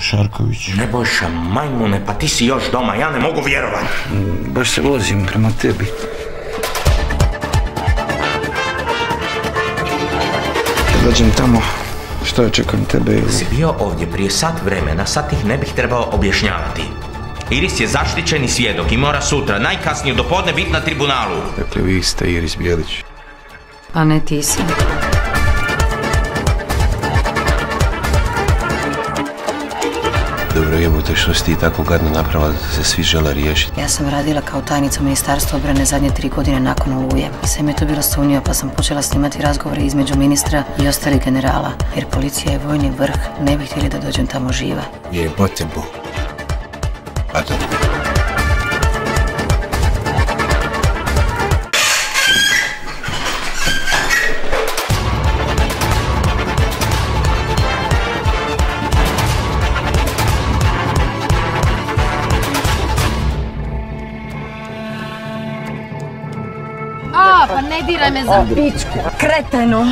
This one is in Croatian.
Šarković. Nebojša, majmune, pa ti si još doma, ja ne mogu vjerovat. Baš se vozim prema tebi. Kad dođem tamo, što očekujem tebe? Si bio ovdje prije sat vremena, sad ih ne bih trebao objašnjavati. Iris je zaštićeni svjedok i mora sutra, najkasnije do podne, biti na tribunalu. Dakle, vi ste Iris Bijelić. A ne ti si. Dobro, jebote, što si ti tako gadno napravila da se svi žele riješiti. Ja sam radila kao tajnica Ministarstva obrane zadnje 3 godine nakon Oluje. I sve mi je to bilo sumnjivo, pa sam počela snimati razgovore između ministra i ostalih generala. Jer policija je vojni vrh, ne bih htjeli da dođem tamo živa. Jebote Bog. Pardon. Pa ne diraj me za pičku, kretenu.